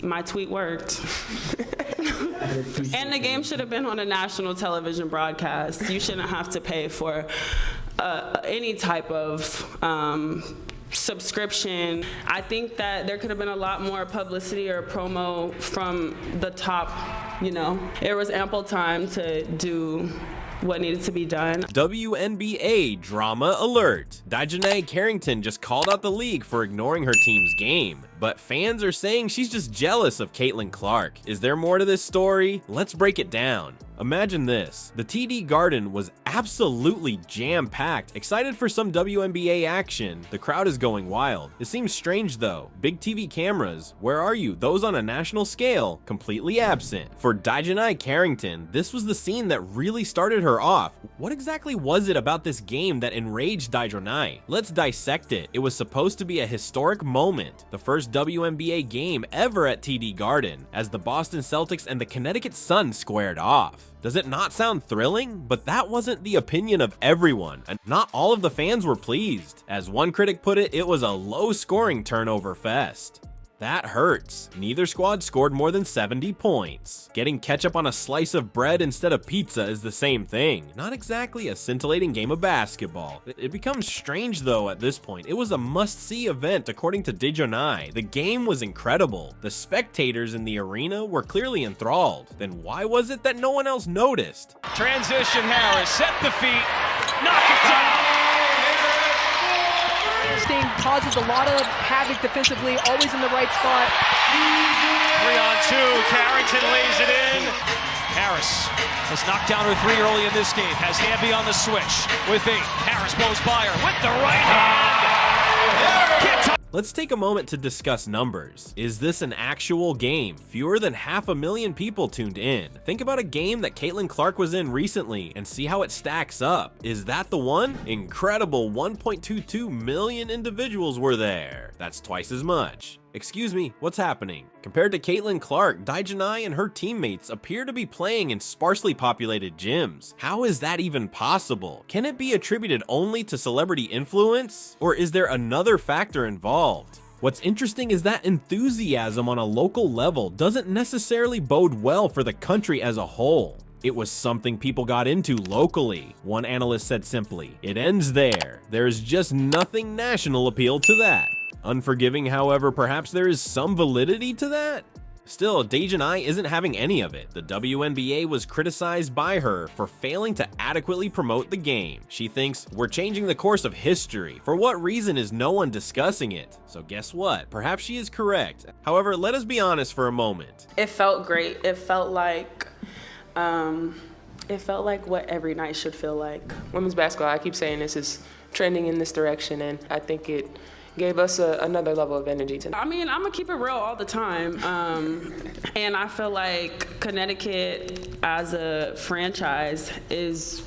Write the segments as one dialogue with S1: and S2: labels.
S1: my tweet worked. And the game should have been on a national television broadcast. You shouldn't have to pay for any type of subscription. I think that there could have been a lot more publicity or promo from the top, you know. There was ample time to do what needed to be done.
S2: WNBA drama alert. DiJonai Carrington just called out the league for ignoring her team's game, but fans are saying she's just jealous of Caitlin Clark. Is there more to this story? Let's break it down. Imagine this. The TD Garden was absolutely jam-packed, excited for some WNBA action. The crowd is going wild. It seems strange though. Big TV cameras, where are you? Those on a national scale, completely absent. For DiJonai Carrington, this was the scene that really started her off. What exactly was it about this game that enraged DiJonai? Let's dissect it. It was supposed to be a historic moment, the first WNBA game ever at TD Garden, as the Boston Celtics and the Connecticut Sun squared off. Does it not sound thrilling? But that wasn't the opinion of everyone, and not all of the fans were pleased. As one critic put it, it was a low-scoring turnover fest. That hurts. Neither squad scored more than 70 points. Getting ketchup on a slice of bread instead of pizza is the same thing. Not exactly a scintillating game of basketball. It becomes strange though at this point. It was a must-see event according to DiJonai. The game was incredible. The spectators in the arena were clearly enthralled. Then why was it that no one else noticed?
S3: Transition Harris, set the feet, knock it down!
S4: Causes a lot of havoc defensively, always in the right spot.
S3: 3 on 2, Carrington lays it in. Harris has knocked down her 3 early in this game, has Hamby on the switch with 8. Harris blows by her with the right hand.
S2: Let's take a moment to discuss numbers. Is this an actual game? Fewer than 500,000 people tuned in. Think about a game that Caitlin Clark was in recently and see how it stacks up. Is that the one? Incredible 1.22 million individuals were there. That's twice as much. Excuse me, what's happening? Compared to Caitlin Clark, DiJonai and her teammates appear to be playing in sparsely populated gyms. How is that even possible? Can it be attributed only to celebrity influence? Or is there another factor involved? What's interesting is that enthusiasm on a local level doesn't necessarily bode well for the country as a whole. It was something people got into locally. One analyst said simply, "It ends there. There's just nothing national appeal to that." Unforgiving, however, perhaps there is some validity to that? Still, DiJonai isn't having any of it. The WNBA was criticized by her for failing to adequately promote the game. She thinks, we're changing the course of history. For what reason is no one discussing it? So guess what? Perhaps she is correct. However, let us be honest for a moment.
S1: It felt great. It felt like what every night should feel like.
S5: Women's basketball, I keep saying this, is trending in this direction, and I think it gave us another level of energy tonight.
S1: I mean, I'm gonna keep it real all the time. And I feel like Connecticut as a franchise is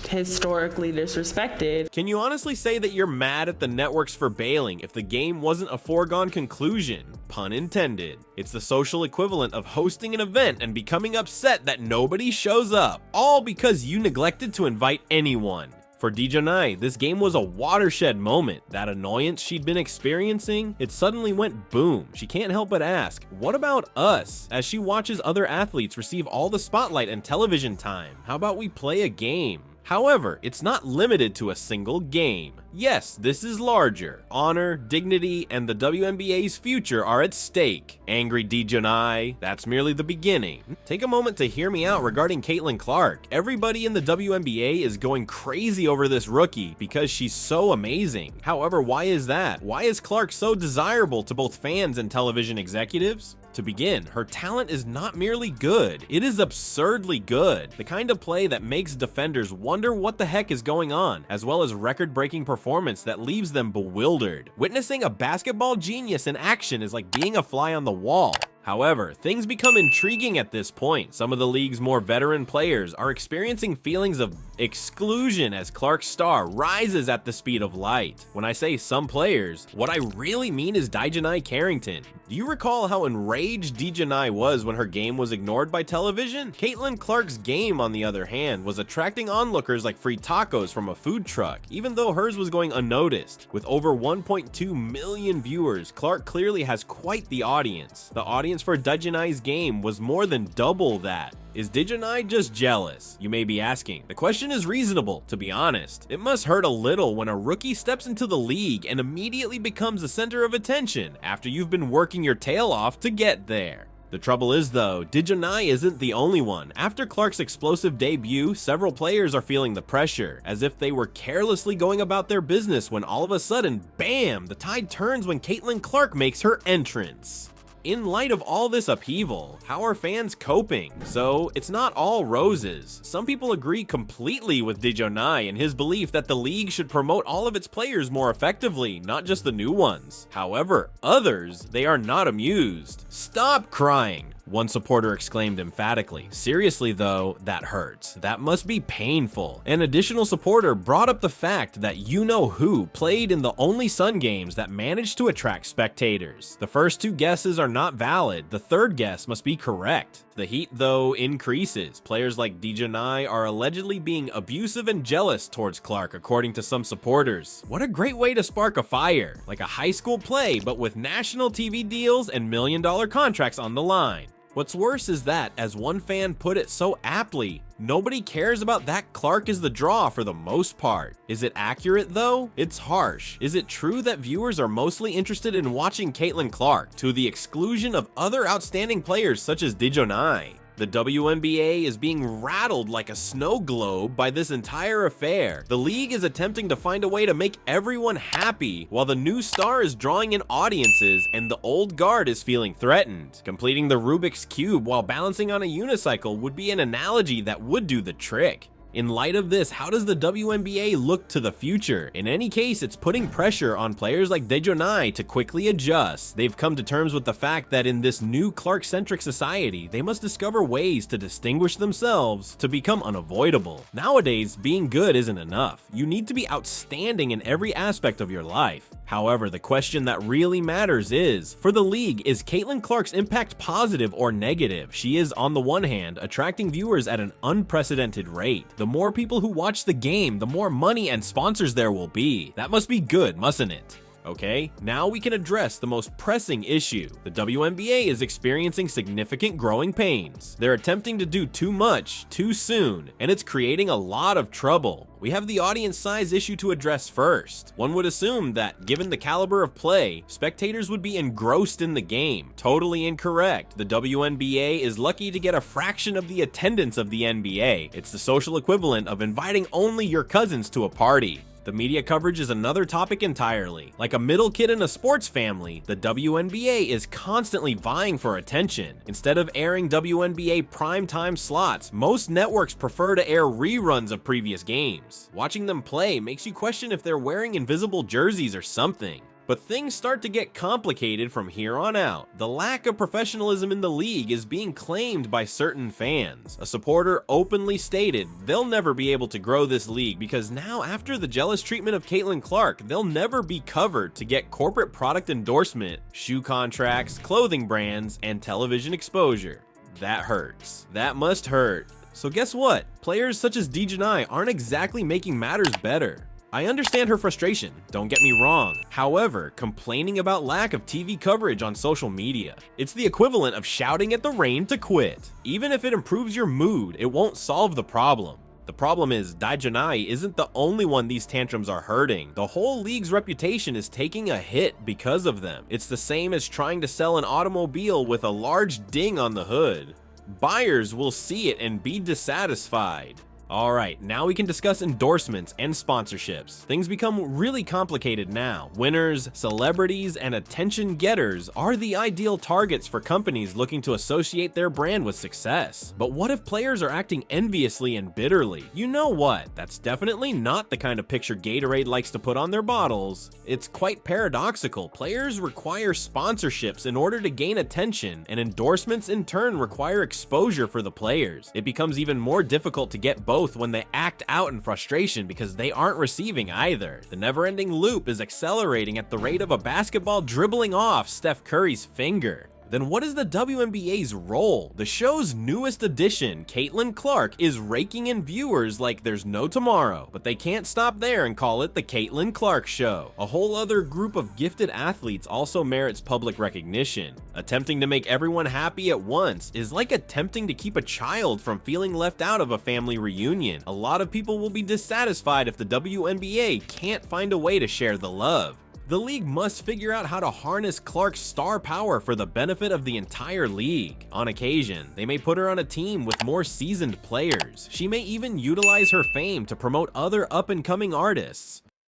S1: historically disrespected.
S2: Can you honestly say that you're mad at the networks for bailing if the game wasn't a foregone conclusion? Pun intended. It's the social equivalent of hosting an event and becoming upset that nobody shows up, all because you neglected to invite anyone. For DiJonai, this game was a watershed moment. That annoyance she'd been experiencing, it suddenly went boom. She can't help but ask, what about us? As she watches other athletes receive all the spotlight and television time, how about we play a game? However, it's not limited to a single game. Yes, this is larger. Honor, dignity, and the WNBA's future are at stake. Angry DiJonai, that's merely the beginning. Take a moment to hear me out regarding Caitlin Clark. Everybody in the WNBA is going crazy over this rookie because she's so amazing. However, why is that? Why is Clark so desirable to both fans and television executives? To begin, her talent is not merely good, it is absurdly good. The kind of play that makes defenders wonder what the heck is going on, as well as record-breaking performance that leaves them bewildered. Witnessing a basketball genius in action is like being a fly on the wall. However, things become intriguing at this point. Some of the league's more veteran players are experiencing feelings of Exclusion as Clark's star rises at the speed of light. When I say some players, what I really mean is DiJonai Carrington. Do you recall how enraged DiJonai was when her game was ignored by television? Caitlin Clark's game, on the other hand, was attracting onlookers like free tacos from a food truck, even though hers was going unnoticed. With over 1.2 million viewers, Clark clearly has quite the audience. The audience for DiJonai's game was more than double that. Is DiJonai just jealous? You may be asking. The question is reasonable, to be honest. It must hurt a little when a rookie steps into the league and immediately becomes the center of attention after you've been working your tail off to get there. The trouble is though, DiJonai isn't the only one. After Clark's explosive debut, several players are feeling the pressure, as if they were carelessly going about their business when all of a sudden, bam, the tide turns when Caitlin Clark makes her entrance. In light of all this upheaval, how are fans coping? So, it's not all roses. Some people agree completely with DiJonai in his belief that the league should promote all of its players more effectively, not just the new ones. However, others, they are not amused. Stop crying! One supporter exclaimed emphatically. Seriously though, that hurts. That must be painful. An additional supporter brought up the fact that you-know-who played in the only Sun games that managed to attract spectators. The first two guesses are not valid. The third guess must be correct. The heat, though, increases. Players like DiJonai are allegedly being abusive and jealous towards Clark, according to some supporters. What a great way to spark a fire. Like a high school play, but with national TV deals and million-dollar contracts on the line. What's worse is that, as one fan put it so aptly, nobody cares about that Clark is the draw for the most part. Is it accurate though? It's harsh. Is it true that viewers are mostly interested in watching Caitlin Clark to the exclusion of other outstanding players such as DiJonai? The WNBA is being rattled like a snow globe by this entire affair. The league is attempting to find a way to make everyone happy, while the new star is drawing in audiences and the old guard is feeling threatened. Completing the Rubik's Cube while balancing on a unicycle would be an analogy that would do the trick. In light of this, how does the WNBA look to the future? In any case, it's putting pressure on players like DiJonai to quickly adjust. They've come to terms with the fact that in this new Clark-centric society, they must discover ways to distinguish themselves to become unavoidable. Nowadays, being good isn't enough. You need to be outstanding in every aspect of your life. However, the question that really matters is, for the league, is Caitlin Clark's impact positive or negative? She is, on the one hand, attracting viewers at an unprecedented rate. The more people who watch the game, the more money and sponsors there will be. That must be good, mustn't it? Okay, now we can address the most pressing issue. The WNBA is experiencing significant growing pains. They're attempting to do too much, too soon, and it's creating a lot of trouble. We have the audience size issue to address first. One would assume that, given the caliber of play, spectators would be engrossed in the game. Totally incorrect. The WNBA is lucky to get a fraction of the attendance of the NBA. It's the social equivalent of inviting only your cousins to a party. The media coverage is another topic entirely. Like a middle kid in a sports family, the WNBA is constantly vying for attention. Instead of airing WNBA primetime slots, most networks prefer to air reruns of previous games. Watching them play makes you question if they're wearing invisible jerseys or something. But things start to get complicated from here on out. The lack of professionalism in the league is being claimed by certain fans. A supporter openly stated they'll never be able to grow this league because now, after the jealous treatment of Caitlin Clark, they'll never be covered to get corporate product endorsement, shoe contracts, clothing brands, and television exposure. That hurts. That must hurt. So guess what? Players such as DiJonai aren't exactly making matters better. I understand her frustration, don't get me wrong. However, complaining about lack of TV coverage on social media, it's the equivalent of shouting at the rain to quit. Even if it improves your mood, it won't solve the problem. The problem is, DiJonai isn't the only one these tantrums are hurting. The whole league's reputation is taking a hit because of them. It's the same as trying to sell an automobile with a large ding on the hood. Buyers will see it and be dissatisfied. Alright, now we can discuss endorsements and sponsorships. Things become really complicated now. Winners, celebrities, and attention getters are the ideal targets for companies looking to associate their brand with success. But what if players are acting enviously and bitterly? You know what? That's definitely not the kind of picture Gatorade likes to put on their bottles. It's quite paradoxical. Players require sponsorships in order to gain attention, and endorsements in turn require exposure for the players. It becomes even more difficult to get both both when they act out in frustration because they aren't receiving either. The never-ending loop is accelerating at the rate of a basketball dribbling off Steph Curry's finger. Then what is the WNBA's role? The show's newest addition, Caitlin Clark, is raking in viewers like there's no tomorrow, but they can't stop there and call it the Caitlin Clark Show. A whole other group of gifted athletes also merits public recognition. Attempting to make everyone happy at once is like attempting to keep a child from feeling left out of a family reunion. A lot of people will be dissatisfied if the WNBA can't find a way to share the love. The league must figure out how to harness Clark's star power for the benefit of the entire league. On occasion, they may put her on a team with more seasoned players. She may even utilize her fame to promote other up-and-coming artists.